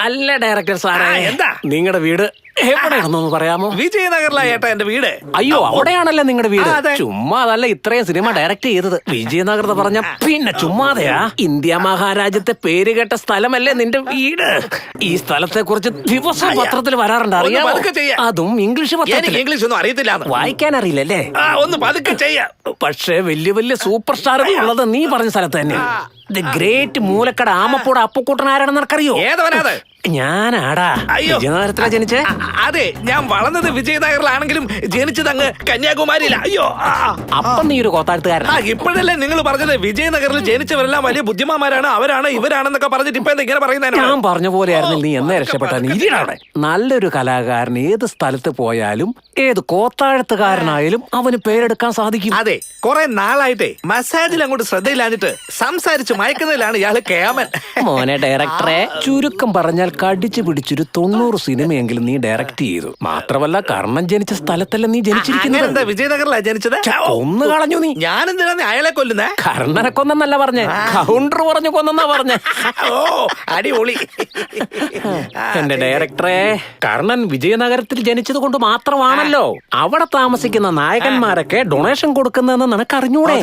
അല്ല ഡയറക്ടർ സാറേ, എന്താ? നിങ്ങളുടെ വീട് എവിടെയാണെന്നൊന്ന് പറയാമോ? വിജയനഗറിലാ ഏട്ടാ എന്റെ വീട്. അയ്യോ, അവിടെയാണല്ലോ നിങ്ങളുടെ വീട്. അതെ. ചുമ്മാ അതല്ല ഇത്രയും സിനിമ ഡയറക്ട് ചെയ്തത് വിജയനഗർ എന്ന് പറഞ്ഞ പിന്നെ ചുമ്മാതെയാ. ഇന്ത്യ മഹാരാജ്യത്തെ പേര് കേട്ട സ്ഥലമല്ലേ നിന്റെ വീട്. ഈ സ്ഥലത്തെ കുറിച്ച് ദിവസം പത്രത്തിൽ വരാറുണ്ട്, അറിയാമോ? പതുക്കെ ചെയ്യാം. അതും ഇംഗ്ലീഷ് എനിക്ക് പത്രത്തിൽ. ഇംഗ്ലീഷ് ഒന്നും അറിയത്തില്ല. വായിക്കാൻ അറിയില്ലല്ലേ? ഒന്ന് പതുക്കെ ചെയ്യാം. പക്ഷേ വലിയ വലിയ സൂപ്പർ സ്റ്റാറുകൾ ഉള്ളത് നീ പറഞ്ഞ സ്ഥലത്ത് തന്നെ. ദ ഗ്രേറ്റ് മൂലക്കട ആമപ്പൂട അപ്പുക്കൂട്ടൻ ആരാണെന്ന് നിനക്കറിയോ? ഏതവനാത്? ഞാനാടാ. അയ്യോ. വിജയനഗരത്തിലാ ജനിച്ചേ. അതെ, ഞാൻ വളർന്നത് വിജയനഗറിലാണെങ്കിലും ജനിച്ചത് അങ്ങ് കന്യാകുമാരിയില. അയ്യോ, അപ്പം നീ ഒരു കോത്താഴ്ത്തുകാരനാ. ഇപ്പോഴല്ലേ നിങ്ങൾ പറഞ്ഞത് വിജയനഗറിൽ ജനിച്ചവരെല്ലാം വലിയ ബുദ്ധിമാന്മാരാണ്, അവരാണ് ഇവരാണെന്നൊക്കെ പറഞ്ഞിട്ട് ഇപ്പൊ ഇങ്ങനെ പറയുന്നതിനാ? ഞാൻ പറഞ്ഞ പോലെ ആയിരുന്നില്ല നീ എന്നേ രക്ഷപ്പെട്ട. നീതിയുടെ നല്ലൊരു കലാകാരൻ ഏത് സ്ഥലത്ത് പോയാലും ഏത് കോത്താഴത്തുകാരനായാലും അവന് പേരെടുക്കാൻ സാധിക്കും. അതെ, കുറെ നാളായിട്ടേ മസാജിൽ അങ്ങോട്ട് ശ്രദ്ധയില്ലാഞ്ഞിട്ട് സംസാരിച്ച് മയക്കുന്നതിലാണ് ഇയാള് കേമൻ. മോനെ ഡയറക്ടറെ, ചുരുക്കം പറഞ്ഞാൽ കടിച്ചു പിടിച്ചൊരു 90 സിനിമയെങ്കിലും നീ ഡയറക്ട് ചെയ്തു. മാത്രമല്ല കർണൻ ജനിച്ച സ്ഥലത്തല്ല നീ ജനിച്ചിരിക്കുന്നത്. എന്താ വിജയനഗറിലാ ജനിച്ചത്? കൊന്നു കളഞ്ഞു നീ. ഞാനെന്തിനാ അയാളെ കൊല്ലുന്നേ? കർണനെ കൊന്നെന്നല്ല പറഞ്ഞേ, കൗണ്ടർ പറഞ്ഞു കൊന്നെന്നാ പറഞ്ഞേ. ഓ, അടിപൊളി. എന്റെ ഡയറക്ടറെ, കർണൻ വിജയനഗരത്തിൽ ജനിച്ചത് കൊണ്ട് മാത്രമാണല്ലോ അവിടെ താമസിക്കുന്ന നായകന്മാരൊക്കെ ഡൊണേഷൻ കൊടുക്കുന്നതെന്ന് നിനക്ക് അറിഞ്ഞൂടെ?